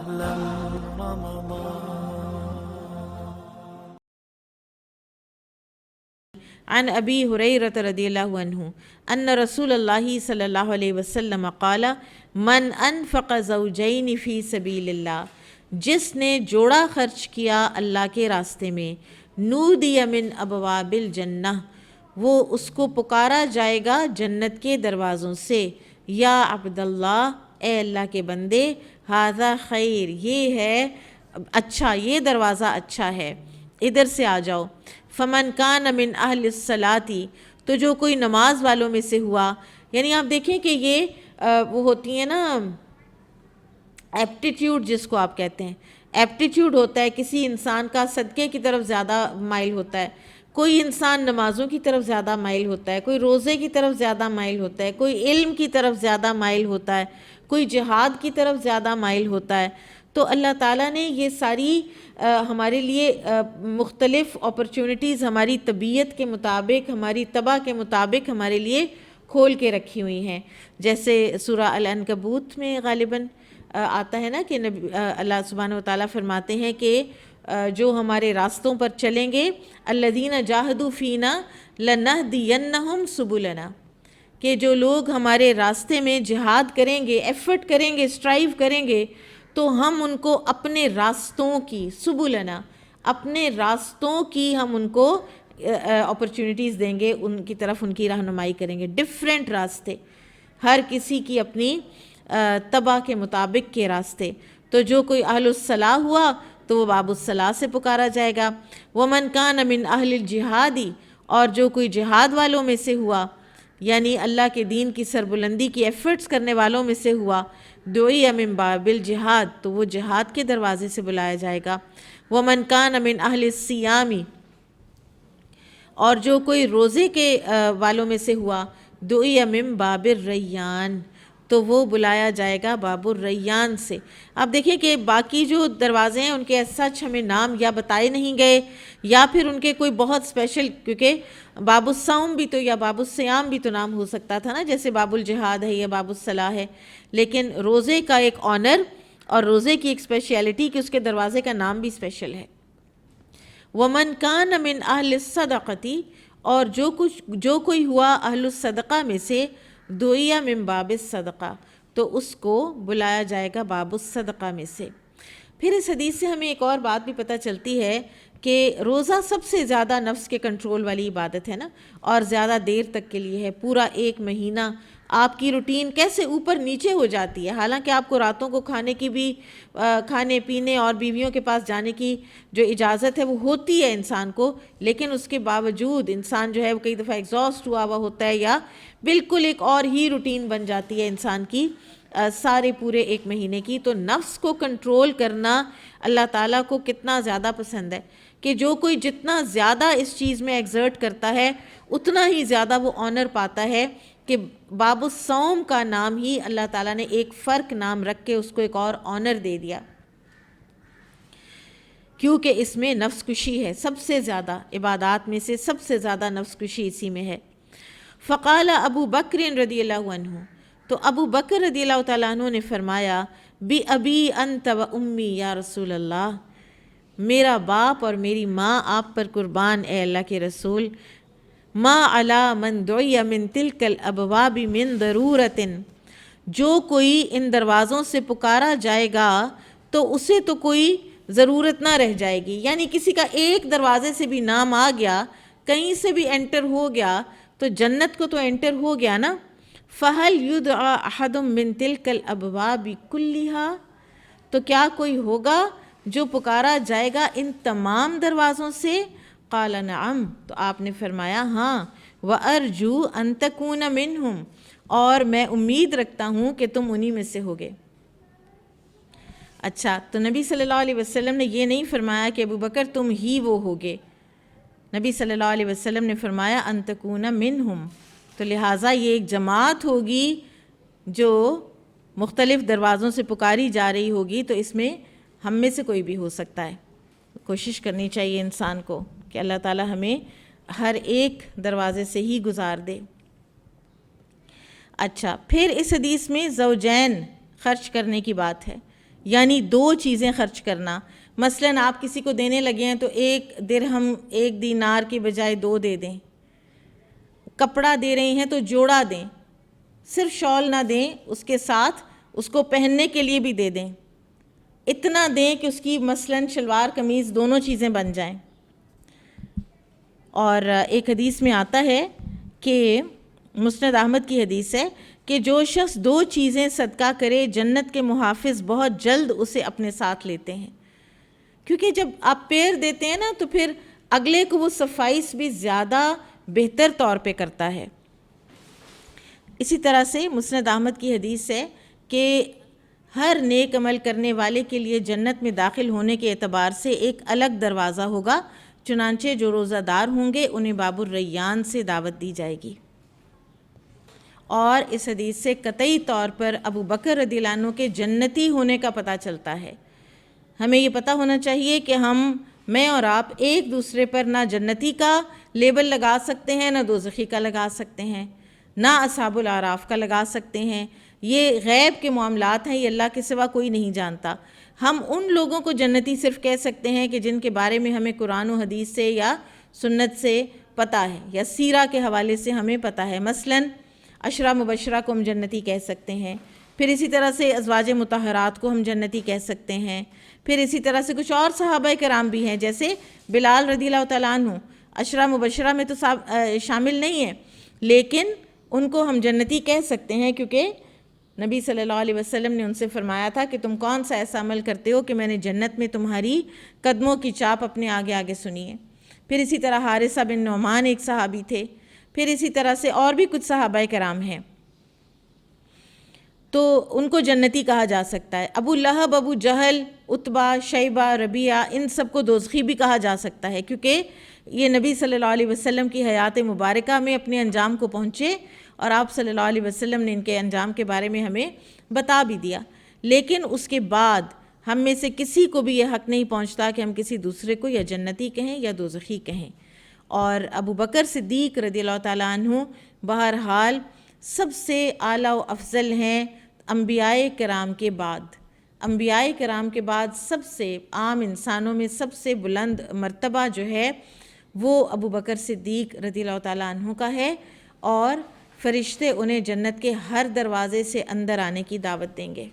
أهلا رمضان. عن ابی ہریرہ رضی اللہ عنہ ان رسول اللہ صلی اللہ علیہ وسلم قال من انفق زوجین فی سبیل اللہ، جس نے جوڑا خرچ کیا اللہ کے راستے میں، نودی من ابواب الجنہ، وہ اس کو پکارا جائے گا جنت کے دروازوں سے، یا عبداللہ، اے اللہ کے بندے، ھذا خیر، یہ ہے اچھا، یہ دروازہ اچھا ہے، ادھر سے آ جاؤ. فمن کان من اہل الصلاۃ، تو جو کوئی نماز والوں میں سے ہوا، یعنی آپ دیکھیں کہ یہ وہ ہوتی ہیں نا ایپٹیٹیوڈ، جس کو آپ کہتے ہیں ایپٹیٹیوڈ ہوتا ہے کسی انسان کا، صدقے کی طرف زیادہ مائل ہوتا ہے، کوئی انسان نمازوں کی طرف زیادہ مائل ہوتا ہے، کوئی روزے کی طرف زیادہ مائل ہوتا ہے، کوئی علم کی طرف زیادہ مائل ہوتا ہے، کوئی جہاد کی طرف زیادہ مائل ہوتا ہے. تو اللہ تعالیٰ نے یہ ساری ہمارے لیے مختلف اپرچونٹیز ہماری طبیعت کے مطابق، ہماری طبع کے مطابق ہمارے لیے کھول کے رکھی ہوئی ہیں. جیسے سورہ العنکبوت میں غالباً آتا ہے نا کہ اللہ سبحانہ و تعالیٰ فرماتے ہیں کہ جو ہمارے راستوں پر چلیں گے، الذین جاہدوا فینا لنہدینہم سبلنا، کہ جو لوگ ہمارے راستے میں جہاد کریں گے، ایفرٹ کریں گے، اسٹرائیو کریں گے، تو ہم ان کو اپنے راستوں کی، سبلنا، اپنے راستوں کی ہم ان کو اپرچونٹیز دیں گے، ان کی طرف ان کی رہنمائی کریں گے. ڈیفرنٹ راستے، ہر کسی کی اپنی طبع کے مطابق کے راستے. تو جو کوئی اہل الصلاح ہوا تو وہ باب الصلاح سے پکارا جائے گا. ومن کان من اہل الجہاد، اور جو کوئی جہاد والوں میں سے ہوا، یعنی اللہ کے دین کی سربلندی کی ایفرٹس کرنے والوں میں سے ہوا، دعی من باب الجہاد، تو وہ جہاد کے دروازے سے بلایا جائے گا. ومن کان من اہل الصیام، اور جو کوئی روزے کے والوں میں سے ہوا، دعی من باب الریان، تو وہ بلایا جائے گا باب الریان سے. اب دیکھیں کہ باقی جو دروازے ہیں ان کے ایسا ہمیں نام یا بتائے نہیں گئے، یا پھر ان کے کوئی بہت اسپیشل، کیونکہ باب الصوم بھی تو یا باب الصیام بھی تو نام ہو سکتا تھا نا، جیسے باب الجہاد ہے یا باب الصلاح ہے، لیکن روزے کا ایک آنر اور روزے کی ایک اسپیشیلٹی کہ اس کے دروازے کا نام بھی اسپیشل ہے. ومن کان من اہل الصدقۃ، اور جو کوئی ہوا اہل الصدقہ میں سے، دعی من باب الصدقہ، تو اس کو بلایا جائے گا باب الصدقہ میں سے. پھر اس حدیث سے ہمیں ایک اور بات بھی پتہ چلتی ہے کہ روزہ سب سے زیادہ نفس کے کنٹرول والی عبادت ہے نا، اور زیادہ دیر تک کے لیے ہے. پورا ایک مہینہ آپ کی روٹین کیسے اوپر نیچے ہو جاتی ہے، حالانکہ آپ کو راتوں کو کھانے کی بھی، کھانے پینے اور بیویوں کے پاس جانے کی جو اجازت ہے وہ ہوتی ہے انسان کو، لیکن اس کے باوجود انسان جو ہے وہ کئی دفعہ ایگزاسٹ ہوا ہوتا ہے، یا بالکل ایک اور ہی روٹین بن جاتی ہے انسان کی سارے پورے ایک مہینے کی. تو نفس کو کنٹرول کرنا اللہ تعالیٰ کو کتنا زیادہ پسند ہے کہ جو کوئی جتنا زیادہ اس چیز میں ایگزرٹ کرتا ہے اتنا ہی زیادہ وہ آنر پاتا ہے. کہ باب الصوم کا نام ہی اللہ تعالیٰ نے ایک فرق نام رکھ کے اس کو ایک اور آنر دے دیا، کیونکہ اس میں نفس کشی ہے، سب سے زیادہ عبادات میں سے سب سے زیادہ نفس کشی اسی میں ہے. فقال ابو بکر رضی اللہ عنہ، تو ابو بکر رضی اللہ تعالیٰ عنہ نے فرمایا، بی ابی انت و امی یا رسول اللہ، میرا باپ اور میری ماں آپ پر قربان اے اللہ کے رسول. ما علی من دعی من تلک الابواب من ضرورت، جو کوئی ان دروازوں سے پکارا جائے گا تو اسے تو کوئی ضرورت نہ رہ جائے گی. یعنی کسی کا ایک دروازے سے بھی نام آ گیا، کہیں سے بھی انٹر ہو گیا تو جنت کو تو انٹر ہو گیا نا. فہل یدعا احد من تلک الابواب کلھا، تو کیا کوئی ہوگا جو پکارا جائے گا ان تمام دروازوں سے؟ قال نعم، تو آپ نے فرمایا ہاں. وارجو ان تکون منہم، اور میں امید رکھتا ہوں کہ تم انہی میں سے ہوگے. اچھا، تو نبی صلی اللہ علیہ وسلم نے یہ نہیں فرمایا کہ ابو بکر تم ہی وہ ہوگے، نبی صلی اللہ علیہ وسلم نے فرمایا ان تکون منہم. تو لہٰذا یہ ایک جماعت ہوگی جو مختلف دروازوں سے پکاری جا رہی ہوگی، تو اس میں ہم میں سے کوئی بھی ہو سکتا ہے. کوشش کرنی چاہیے انسان کو کہ اللہ تعالی ہمیں ہر ایک دروازے سے ہی گزار دے. اچھا، پھر اس حدیث میں زوجین خرچ کرنے کی بات ہے یعنی 2 چیزیں خرچ کرنا. مثلاً آپ کسی کو دینے لگے ہیں تو 1 درہم 1 دینار کی بجائے 2 دے دیں. کپڑا دے رہی ہیں تو جوڑا دیں, صرف شال نہ دیں, اس کے ساتھ اس کو پہننے کے لیے بھی دے دیں. اتنا دیں کہ اس کی مثلاً شلوار قمیض دونوں چیزیں بن جائیں. اور ایک حدیث میں آتا ہے کہ مسند احمد کی حدیث ہے کہ جو شخص 2 چیزیں صدقہ کرے جنت کے محافظ بہت جلد اسے اپنے ساتھ لیتے ہیں. کیونکہ جب آپ پیر دیتے ہیں نا تو پھر اگلے کو وہ صفائیس بھی زیادہ بہتر طور پہ کرتا ہے. اسی طرح سے مسند احمد کی حدیث ہے کہ ہر نیک عمل کرنے والے کے لیے جنت میں داخل ہونے کے اعتبار سے ایک الگ دروازہ ہوگا, چنانچہ جو روزہ دار ہوں گے انہیں باب الریان سے دعوت دی جائے گی. اور اس حدیث سے قطعی طور پر ابو بکر رضی اللہ عنہ کے جنتی ہونے کا پتہ چلتا ہے. ہمیں یہ پتہ ہونا چاہیے کہ میں اور آپ ایک دوسرے پر نہ جنتی کا لیبل لگا سکتے ہیں, نہ دوزخی کا لگا سکتے ہیں, نہ اصحاب الاعراف کا لگا سکتے ہیں. یہ غیب کے معاملات ہیں, یہ اللہ کے سوا کوئی نہیں جانتا. ہم ان لوگوں کو جنتی صرف کہہ سکتے ہیں کہ جن کے بارے میں ہمیں قرآن و حدیث سے یا سنت سے پتہ ہے یا سیرہ کے حوالے سے ہمیں پتہ ہے. مثلاً 10 مبشرہ کو ہم جنتی کہہ سکتے ہیں, پھر اسی طرح سے ازواج مطہرات کو ہم جنتی کہہ سکتے ہیں, پھر اسی طرح سے کچھ اور صحابہ کرام بھی ہیں جیسے بلال رضی اللہ تعالیٰ عنہ 10 مبشرہ میں تو شامل نہیں ہیں, لیکن ان کو ہم جنتی کہہ سکتے ہیں کیونکہ نبی صلی اللہ علیہ وسلم نے ان سے فرمایا تھا کہ تم کون سا ایسا عمل کرتے ہو کہ میں نے جنت میں تمہاری قدموں کی چاپ اپنے آگے آگے سنی ہے. پھر اسی طرح حارثہ بن نعمان ایک صحابی تھے, پھر اسی طرح سے اور بھی کچھ صحابہ کرام ہیں, تو ان کو جنتی کہا جا سکتا ہے. ابو لہب, ابو جہل, عتبہ, شیبہ, ربیعہ, ان سب کو دوزخی بھی کہا جا سکتا ہے کیونکہ یہ نبی صلی اللہ علیہ وسلم کی حیات مبارکہ میں اپنے انجام کو پہنچے اور آپ صلی اللہ علیہ وسلم نے ان کے انجام کے بارے میں ہمیں بتا بھی دیا. لیکن اس کے بعد ہم میں سے کسی کو بھی یہ حق نہیں پہنچتا کہ ہم کسی دوسرے کو یا جنتی کہیں یا دوزخی کہیں. اور ابو بکر صدیق رضی اللہ تعالیٰ عنہ بہرحال سب سے اعلیٰ و افضل ہیں انبیاء کرام کے بعد. انبیاء کرام کے بعد سب سے عام انسانوں میں سب سے بلند مرتبہ جو ہے وہ ابو بکر صدیق رضی اللہ تعالیٰ عنہ کا ہے, اور فرشتے انہیں جنت کے ہر دروازے سے اندر آنے کی دعوت دیں گے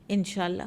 انشاءاللہ.